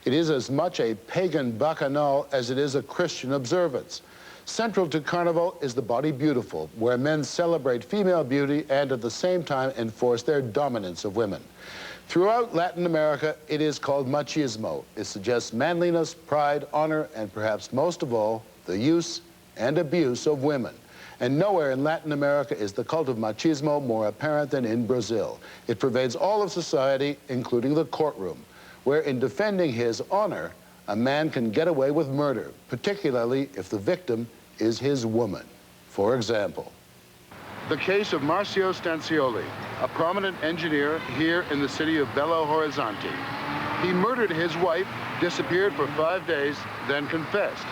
It is as much a pagan bacchanal as it is a Christian observance. Central to Carnival is the Body Beautiful, where men celebrate female beauty and at the same time enforce their dominance of women. Throughout Latin America, it is called machismo. It suggests manliness, pride, honor, and perhaps most of all, the use and abuse of women. And nowhere in Latin America is the cult of machismo more apparent than in Brazil. It pervades all of society, including the courtroom, where in defending his honor, a man can get away with murder, particularly if the victim is his woman. For example, the case of Marcio Stancioli, a prominent engineer here in the city of Belo Horizonte. He murdered his wife, disappeared for 5 days, then confessed.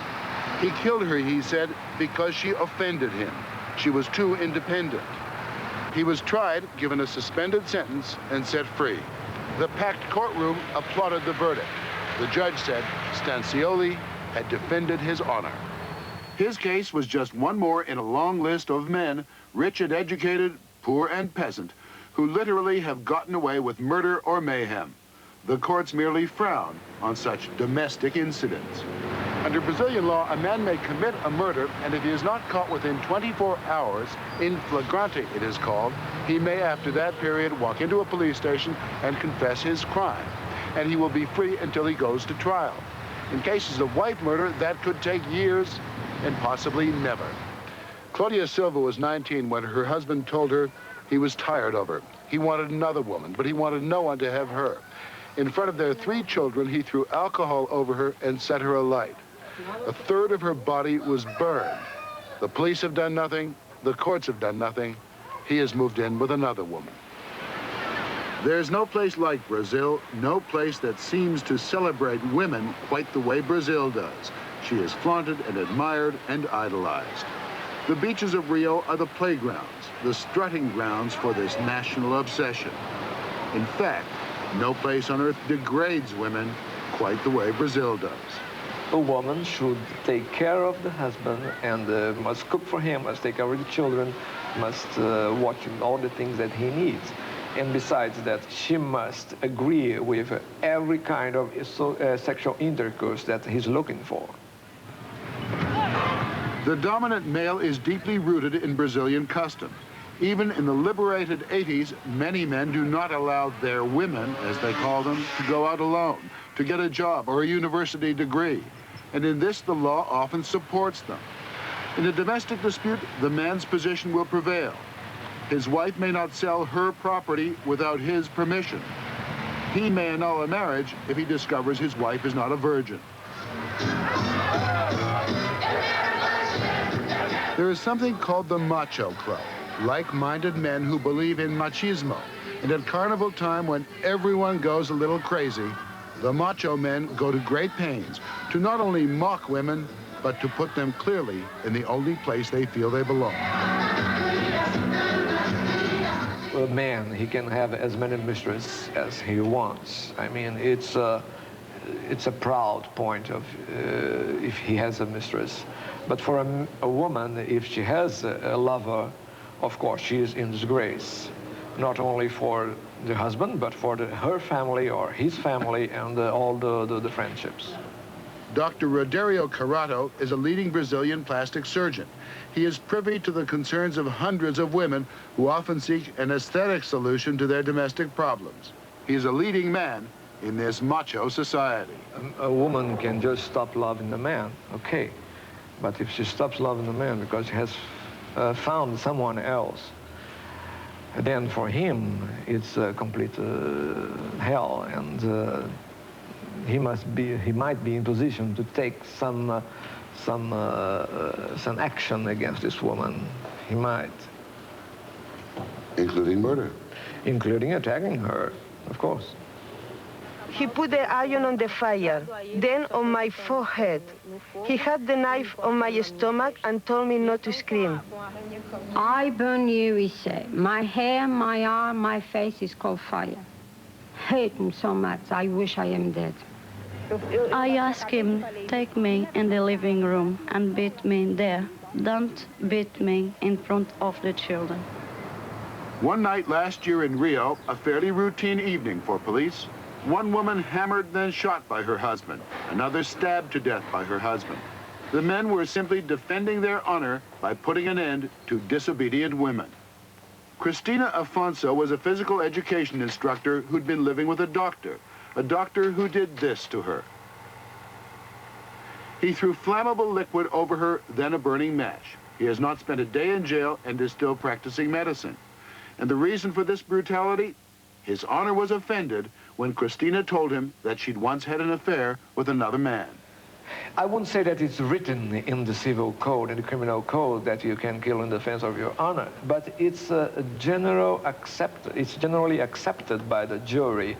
He killed her, he said, because she offended him. She was too independent. He was tried, given a suspended sentence, and set free. The packed courtroom applauded the verdict. The judge said Stancioli had defended his honor. His case was just one more in a long list of men, rich and educated, poor and peasant, who literally have gotten away with murder or mayhem. The courts merely frown on such domestic incidents. Under Brazilian law, a man may commit a murder, and if he is not caught within 24 hours, in flagrante it is called, he may after that period walk into a police station and confess his crime, and he will be free until he goes to trial. In cases of wife murder, that could take years and possibly never. Claudia Silva was 19 when her husband told her he was tired of her. He wanted another woman, but he wanted no one to have her. In front of their 3 children, he threw alcohol over her and set her alight. A third of her body was burned. The police have done nothing. The courts have done nothing. He has moved in with another woman. There's no place like Brazil, no place that seems to celebrate women quite the way Brazil does. She is flaunted and admired and idolized. The beaches of Rio are the playgrounds, the strutting grounds for this national obsession. In fact, no place on earth degrades women quite the way Brazil does. A woman should take care of the husband and must cook for him, must take care of the children, must watch all the things that he needs. And besides that, she must agree with every kind of sexual intercourse that he's looking for. The dominant male is deeply rooted in Brazilian custom. Even in the liberated 80s, many men do not allow their women, as they call them, to go out alone, to get a job or a university degree. And in this, the law often supports them. In a domestic dispute, the man's position will prevail. His wife may not sell her property without his permission. He may annul a marriage if he discovers his wife is not a virgin. There is something called the Macho Club, like-minded men who believe in machismo. And at carnival time, when everyone goes a little crazy, the macho men go to great pains to not only mock women, but to put them clearly in the only place they feel they belong. A man, he can have as many mistresses as he wants. I mean, it's a proud point of if he has a mistress. But for a woman, if she has a lover, of course, she is in disgrace, not only for the husband, but for her family or his family and all the friendships. Dr. Roderio Carato is a leading Brazilian plastic surgeon. He is privy to the concerns of hundreds of women who often seek an aesthetic solution to their domestic problems. He is a leading man in this macho society. A woman can just stop loving the man, okay. But if she stops loving the man because she has found someone else, then for him it's a complete hell, and he might be in position to take some action against this woman. He might. Including murder. Including attacking her, of course. He put the iron on the fire, then on my forehead. He had the knife on my stomach and told me not to scream. I burn you, he said. My hair, my arm, my face is called fire. Hate him so much, I wish I am dead. I asked him, take me in the living room and beat me there. Don't beat me in front of the children. One night last year in Rio, a fairly routine evening for police, One woman hammered, then shot by her husband. Another stabbed to death by her husband. The men were simply defending their honor by putting an end to disobedient women. Cristina Afonso was a physical education instructor who'd been living with a doctor who did this to her. He threw flammable liquid over her, then a burning match. He has not spent a day in jail and is still practicing medicine. And the reason for this brutality? His honor was offended when Cristina told him that she'd once had an affair with another man. I wouldn't say that it's written in the civil code, in the criminal code, that you can kill in defense of your honor, but it's it's generally accepted by the jury,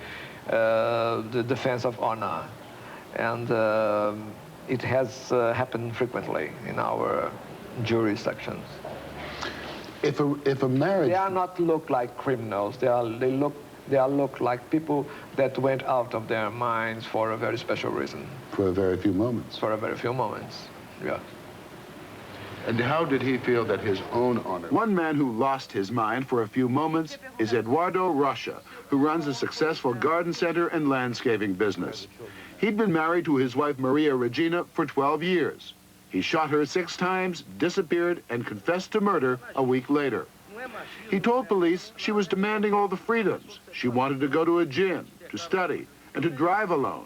the defense of honor. And it has happened frequently in our jury sections. If a marriage... They are not look like criminals. They look like people that went out of their minds for a very special reason. For a very few moments. For a very few moments, yeah. And how did he feel that his own honor... One man who lost his mind for a few moments is Eduardo Rocha, who runs a successful garden center and landscaping business. He'd been married to his wife Maria Regina for 12 years. He shot her 6 times, disappeared, and confessed to murder a week later. He told police she was demanding all the freedoms. She wanted to go to a gym, to study, and to drive alone.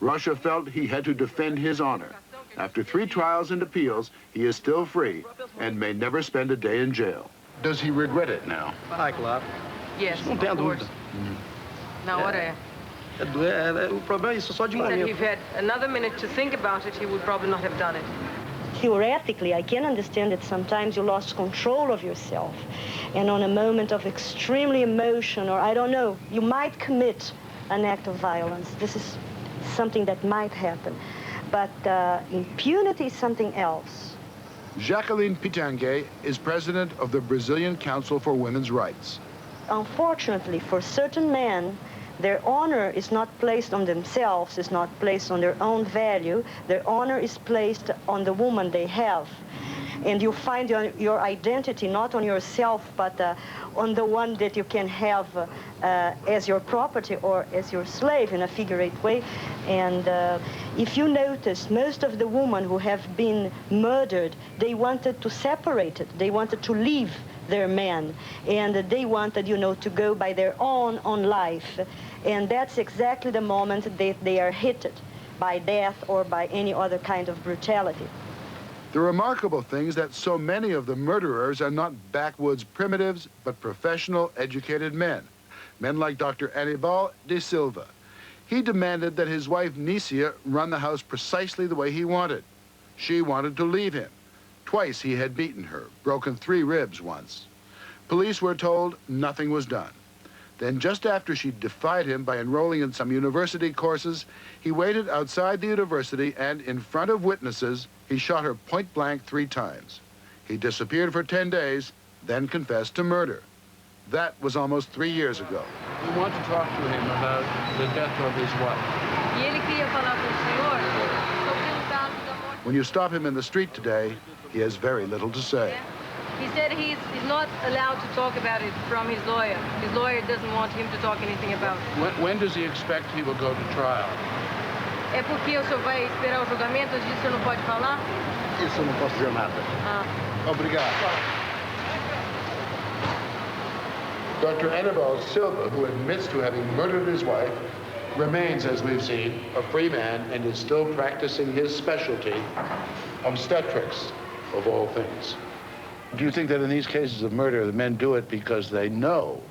Russia felt he had to defend his honor. After 3 trials and appeals, he is still free and may never spend a day in jail. Does he regret it now? Ai, claro. Yes, Não tem a of course. dúvida. Na hora é. O problema é isso, só de If momento. he had another minute to think about it, he would probably not have done it. Theoretically, I can understand that sometimes you lost control of yourself, and on a moment of extremely emotion, or I don't know, you might commit an act of violence. This is something that might happen. But impunity is something else. Jacqueline Pitangay is president of the Brazilian Council for Women's Rights. Unfortunately, for certain men, their honor is not placed on themselves, is not placed on their own value. Their honor is placed on the woman they have. And you find your identity not on yourself, but on the one that you can have as your property or as your slave in a figurative way. And if you notice, most of the women who have been murdered, they wanted to separate it. They wanted to leave their men, and they wanted, you know, to go by their own life. And that's exactly the moment that they are hit by death or by any other kind of brutality. The remarkable thing is that so many of the murderers are not backwoods primitives, but professional, educated men. Men like Dr. Anibal de Silva. He demanded that his wife, Nicia, run the house precisely the way he wanted. She wanted to leave him. Twice he had beaten her, broken 3 ribs once. Police were told nothing was done. Then just after she defied him by enrolling in some university courses, he waited outside the university and, in front of witnesses, he shot her point blank 3 times. He disappeared for 10 days, then confessed to murder. That was almost 3 years ago. We want to talk to him about the death of his wife. E ele queria falar com o senhor sobre o caso da morte. When you stop him in the street today, he has very little to say. He said he's not allowed to talk about it from his lawyer. His lawyer doesn't want him to talk anything about it. When does he expect he will go to trial? É porque o senhor vai esperar o julgamento, disso o senhor não pode falar? Isso eu não posso dizer nada. Obrigado. Dr. Anibal Silva, who admits to having murdered his wife, remains, as we've seen, a free man and is still practicing his specialty, obstetrics, of all things. Do you think that in these cases of murder, the men do it because they know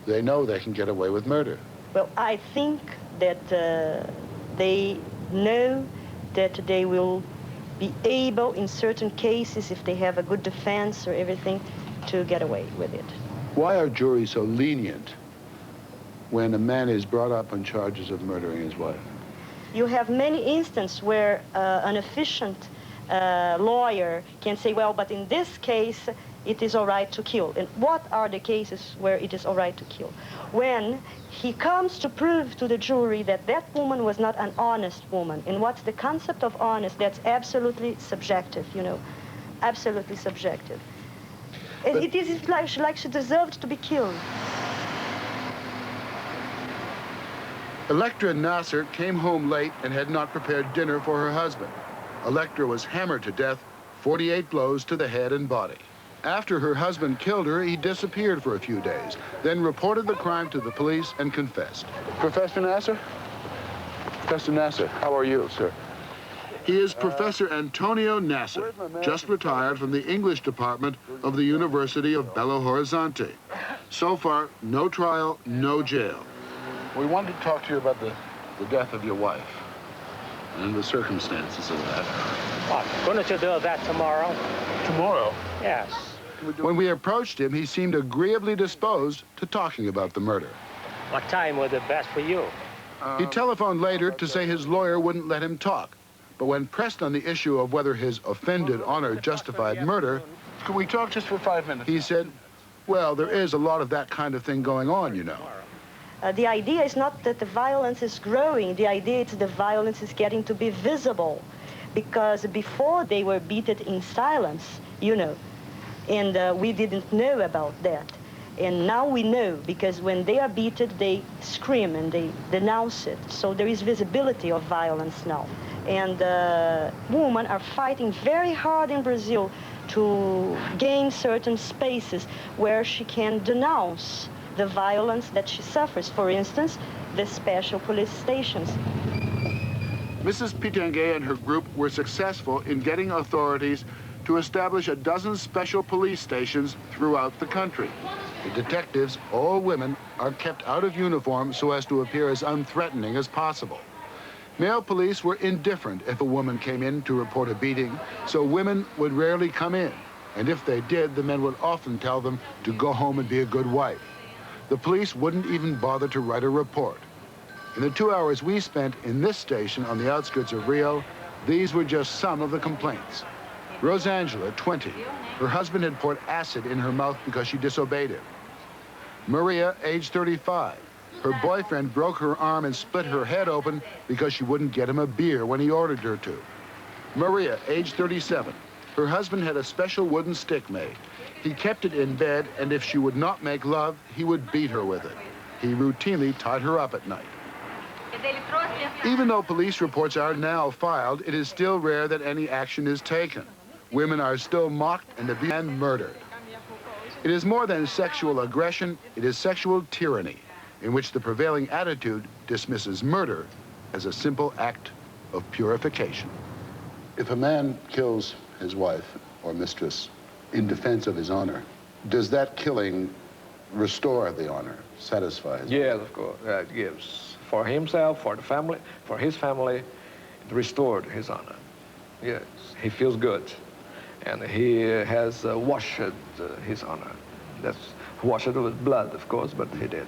they can get away with murder? Well, I think that they know that they will be able, in certain cases, if they have a good defense or everything, to get away with it. Why are juries so lenient when a man is brought up on charges of murdering his wife? You have many instances where an efficient lawyer can say, well, but in this case, it is all right to kill. And what are the cases where it is all right to kill? When he comes to prove to the jury that that woman was not an honest woman. And what's the concept of honest? That's absolutely subjective, you know, absolutely subjective. And it is like she deserved to be killed. Electra Nasser came home late and had not prepared dinner for her husband. Electra was hammered to death, 48 blows to the head and body. After her husband killed her, he disappeared for a few days, then reported the crime to the police and confessed. Professor Nasser? Professor Nasser, how are you, sir? He is Professor Antonio Nasser, just retired from the English department of the University of Belo Horizonte. So far, no trial, no jail. We wanted to talk to you about the death of your wife and the circumstances of that. I'm going to do that tomorrow. Tomorrow? Yes. When we approached him, he seemed agreeably disposed to talking about the murder. What time would be best for you? He telephoned later to say his lawyer wouldn't let him talk. But when pressed on the issue of whether his offended honor justified murder, can we talk just for 5 minutes? He said, well, there is a lot of that kind of thing going on, you know. The idea is not that the violence is growing. The idea is the violence is getting to be visible. Because before they were beaten in silence, you know, and we didn't know about that. And now we know, because when they are beaten, they scream and they denounce it. So there is visibility of violence now. And women are fighting very hard in Brazil to gain certain spaces where she can denounce the violence that she suffers. For instance, the special police stations. Mrs. Pitangay and her group were successful in getting authorities to establish a dozen special police stations throughout the country. The detectives, all women, are kept out of uniform so as to appear as unthreatening as possible. Male police were indifferent if a woman came in to report a beating, so women would rarely come in. And if they did, the men would often tell them to go home and be a good wife. The police wouldn't even bother to write a report. In the 2 hours we spent in this station on the outskirts of Rio, these were just some of the complaints. Rosangela, 20. Her husband had poured acid in her mouth because she disobeyed him. Maria, age 35. Her boyfriend broke her arm and split her head open because she wouldn't get him a beer when he ordered her to. Maria, age 37. Her husband had a special wooden stick made. He kept it in bed, and if she would not make love, he would beat her with it. He routinely tied her up at night. Even though police reports are now filed, it is still rare that any action is taken. Women are still mocked and abused and murdered. It is more than sexual aggression, it is sexual tyranny, in which the prevailing attitude dismisses murder as a simple act of purification. If a man kills his wife or mistress in defense of his honor, does that killing restore the honor, satisfy his honor? Yes, of course, that gives. For himself, for the family, for his family, it restored his honor. Yes, he feels good. And he has washed his honor. That's washed it with blood, of course, but he did.